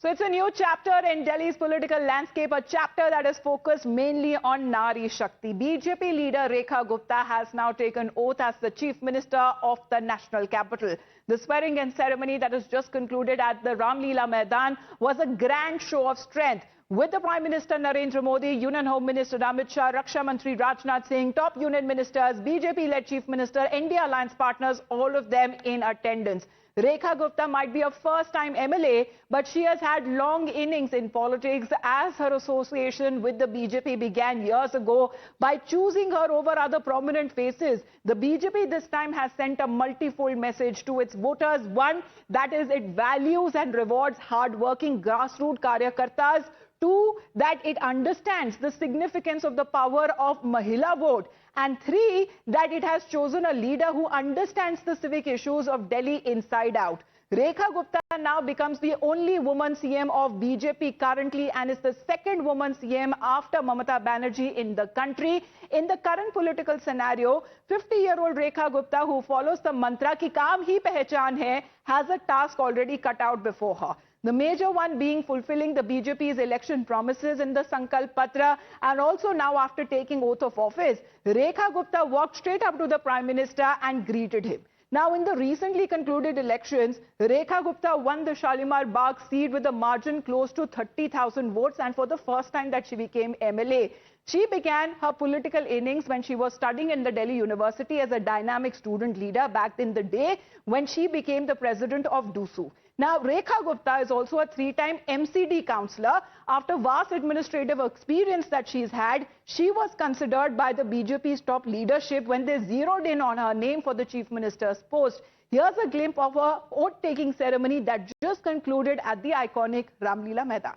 So it's a new chapter in Delhi's political landscape, a chapter that is focused mainly on Nari Shakti. BJP leader Rekha Gupta has now taken oath as the Chief Minister of the national capital. The swearing-in ceremony that has just concluded at the Ramlila Maidan was a grand show of strength, with the Prime Minister Narendra Modi, Union Home Minister Amit Shah, Raksha Mantri Rajnath Singh, top union ministers, BJP-led Chief Minister, NDA alliance partners, all of them in attendance. Rekha Gupta might be a first-time MLA, but she has had long innings in politics, as her association with the BJP began years ago by choosing her over other prominent faces. The BJP this time has sent a multifold message to its voters. One, that is, it values and rewards hard-working grassroots karyakartas. Two, that it understands the significance of the power of Mahila vote. And three, that it has chosen a leader who understands the civic issues of Delhi inside out. Rekha Gupta now becomes the only woman CM of BJP currently and is the second woman CM after Mamata Banerjee in the country. In the current political scenario, 50-year-old Rekha Gupta, who follows the mantra ki kaam hi pehchan hai, has a task already cut out before her. The major one being fulfilling the BJP's election promises in the Sankalp Patra, and also now after taking oath of office, Rekha Gupta walked straight up to the Prime Minister and greeted him. Now, in the recently concluded elections, Rekha Gupta won the Shalimar Bagh seat with a margin close to 30,000 votes, and for the first time that she became MLA. She began her political innings when she was studying in the Delhi University as a dynamic student leader back in the day when she became the president of DUSU. Now, Rekha Gupta is also a three-time MCD councillor. After vast administrative experience that she's had, she was considered by the BJP's top leadership when they zeroed in on her name for the Chief Minister's post. Here's a glimpse of her oath-taking ceremony that just concluded at the iconic Ramlila Maidan.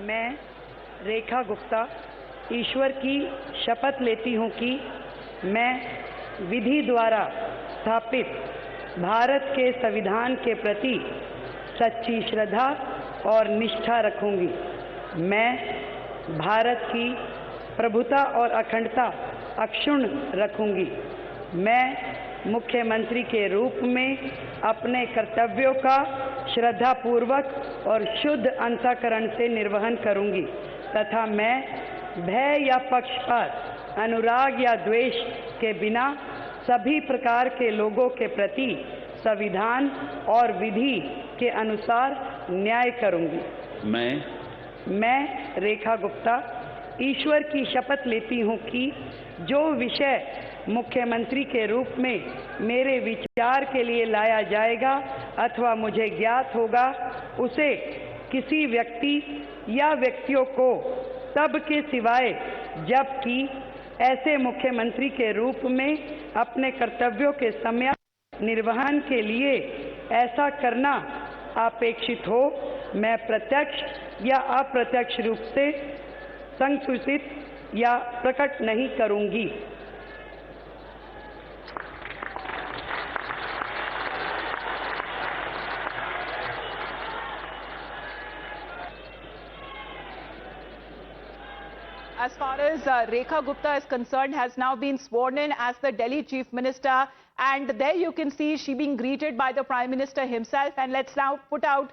मैं रेखा गुप्ता ईश्वर की शपथ लेती हूँ कि मैं विधि द्वारा स्थापित भारत के संविधान के प्रति सच्ची श्रद्धा और निष्ठा रखूंगी। मैं भारत की प्रभुता और अखंडता अक्षुण्ण रखूंगी। मैं मुख्यमंत्री के रूप में अपने कर्तव्यों का श्रद्धापूर्वक और शुद्ध अंतःकरण से निर्वहन करूंगी तथा मैं भय या पक्षपात, अनुराग या द्वेष के बिना सभी प्रकार के लोगों के प्रति संविधान और विधि के अनुसार न्याय करूंगी। मैं रेखा गुप्ता ईश्वर की शपथ लेती हूं कि जो विषय मुख्यमंत्री के रूप में मेरे विचार के लिए लाया जाएगा अथवा मुझे ज्ञात होगा, उसे किसी व्यक्ति या व्यक्तियों को सबके सिवाय, जबकि ऐसे मुख्यमंत्री के रूप में अपने कर्तव्यों के सम्यक निर्वहन के लिए ऐसा करना अपेक्षित हो, मैं प्रत्यक्ष या अप्रत्यक्ष रूप से संसूचित या प्रकट नहीं करूंगी। As far as Rekha Gupta is concerned, has now been sworn in as the Delhi Chief Minister. And there you can see she being greeted by the Prime Minister himself. And let's now put out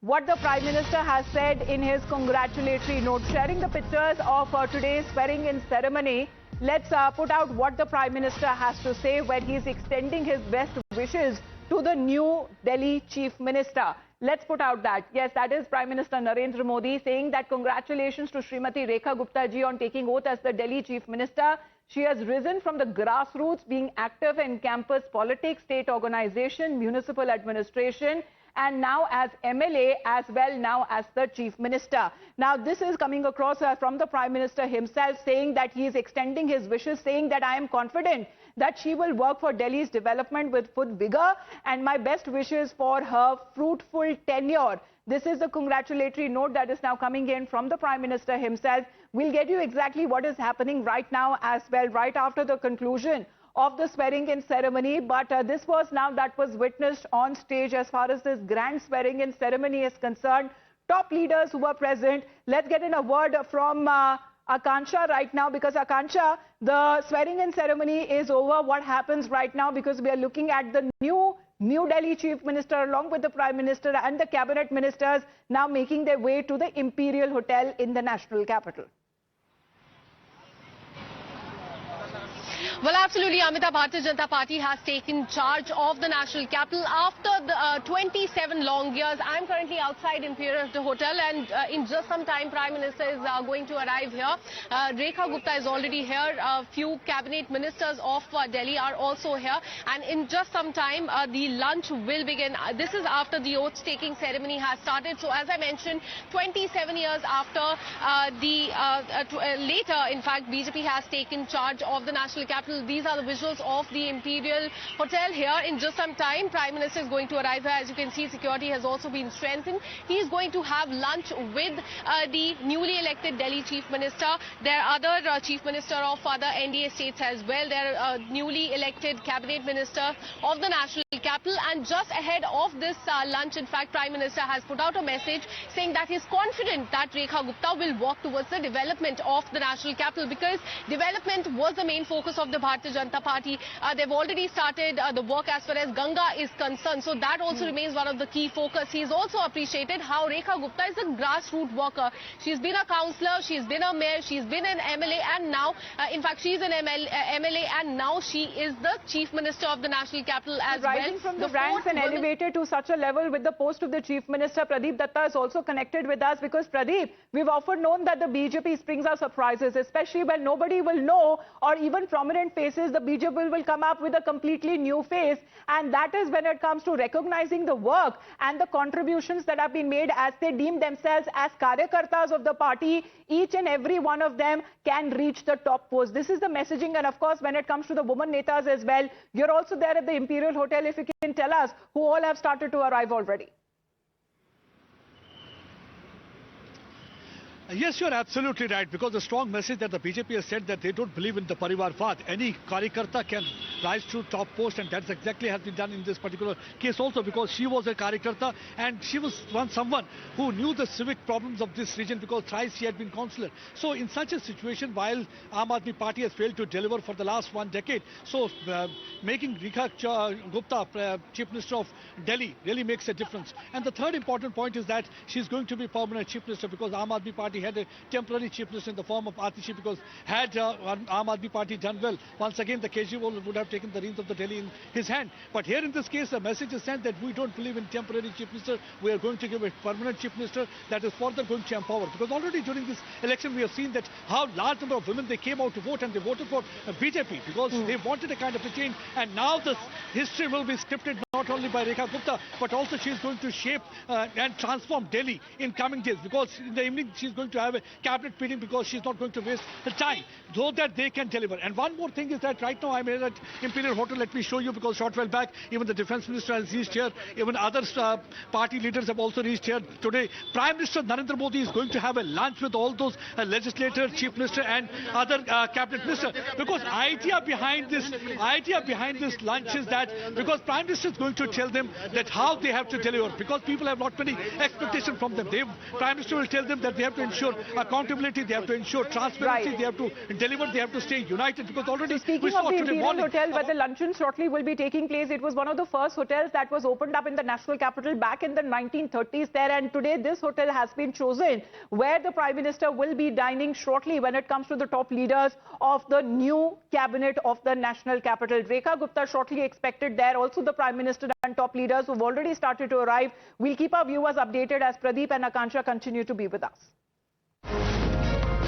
what the Prime Minister has said in his congratulatory note. Sharing the pictures of today's swearing-in ceremony, let's put out what the Prime Minister has to say when he's extending his best wishes to the new Delhi Chief Minister. Let's put out that. Yes, that is Prime Minister Narendra Modi saying that congratulations to Srimati Rekha Gupta ji on taking oath as the Delhi Chief Minister. She has risen from the grassroots, being active in campus politics, state organization, municipal administration, and now as MLA as well, now as the Chief Minister. Now, this is coming across from the Prime Minister himself, saying that he is extending his wishes, saying that I am confident that she will work for Delhi's development with full vigor, and my best wishes for her fruitful tenure. This is the congratulatory note that is now coming in from the Prime Minister himself. We'll get you exactly what is happening right now as well, right after the conclusion of the swearing-in ceremony. But this was now that was witnessed on stage as far as this grand swearing-in ceremony is concerned. Top leaders who were present. Let's get in a word from Akanksha right now, because Akanksha, the swearing-in ceremony is over. What happens right now? Because we are looking at the New Delhi Chief Minister along with the Prime Minister and the cabinet ministers now making their way to the Imperial Hotel in the national capital. Well, absolutely, Amita. Bharatiya Janata Party has taken charge of the national capital after the 27 long years. I'm currently outside Imperial Hotel, and in just some time, Prime Minister is going to arrive here. Rekha Gupta is already here. A few cabinet ministers of Delhi are also here, and in just some time, the lunch will begin. This is after the oath-taking ceremony has started. So, as I mentioned, 27 years after later, in fact, BJP has taken charge of the national capital. These are the visuals of the Imperial Hotel here. In just some time, Prime Minister is going to arrive here. As you can see, security has also been strengthened. He is going to have lunch with the newly elected Delhi Chief Minister. There are other Chief Minister of other NDA states as well. There are newly elected Cabinet Minister of the national capital. And just ahead of this lunch, in fact, Prime Minister has put out a message saying that he is confident that Rekha Gupta will walk towards the development of the national capital, because development was the main focus of the Bharatiya Janata Party. They've already started the work as far as Ganga is concerned. So that also remains one of the key focus. He's also appreciated how Rekha Gupta is a grassroots worker. She's been a councillor, she's been a mayor, she's been an MLA, and now, in fact, she's an MLA, and now she is the Chief Minister of the national capital as well. Rising from the ranks and elevated to such a level with the post of the Chief Minister, Pradeep Datta is also connected with us, because Pradeep, we've often known that the BJP springs are surprises, especially when nobody will know, or even prominent faces, the BJP will come up with a completely new face, and that is when it comes to recognizing the work and the contributions that have been made as they deem themselves as karyakartas of the party. Each and every one of them can reach the top post. This is the messaging, and of course when it comes to the women netas as well, you're also there at the Imperial Hotel. If you can tell us who all have started to arrive already. Yes, you're absolutely right, because the strong message that the BJP has said that they don't believe in the Parivarvad. Any Karyakarta can rise to top post, and that's exactly has been done in this particular case also, because she was a Karyakarta and she was once someone who knew the civic problems of this region, because thrice she had been councillor. So in such a situation, while Aam Aadmi Party has failed to deliver for the last 1 decade, so making Rekha Gupta Chief Minister of Delhi really makes a difference. And the third important point is that she's going to be permanent Chief Minister, because Aam Aadmi Party had a temporary chief minister in the form of Atishi, because had Aam Aadmi Party done well, once again the Kejriwal would have taken the reins of the Delhi in his hand. But here in this case, the message is sent that we don't believe in temporary chief minister. We are going to give a permanent chief minister that is further going to empower. Because already during this election, we have seen that how large number of women they came out to vote, and they voted for BJP because they wanted a kind of a change. And now this history will be scripted not only by Rekha Gupta, but also she is going to shape and transform Delhi in coming days, because in the evening she is going to have a cabinet meeting, because she's not going to waste the time so that they can deliver. And one more thing is that right now I'm here at Imperial Hotel. Let me show you, because short while back even the defense minister has reached here, even other party leaders have also reached here today. Prime Minister Narendra Modi is going to have a lunch with all those legislators, chief minister and other cabinet minister, because idea behind this lunch is that because Prime Minister is going to tell them that how they have to deliver, because people have not many expectations from them. Prime Minister will tell them that they have to ensure accountability, they have to ensure transparency, they have to deliver, they have to stay united, because already speaking of the Imperial Hotel where the luncheon shortly will be taking place, it was one of the first hotels that was opened up in the national capital back in the 1930s there, and today this hotel has been chosen where the Prime Minister will be dining shortly when it comes to the top leaders of the new cabinet of the national capital. Rekha Gupta shortly expected there, also the Prime Minister and top leaders who've already started to arrive. We'll keep our viewers updated as Pradeep and Akanksha continue to be with us.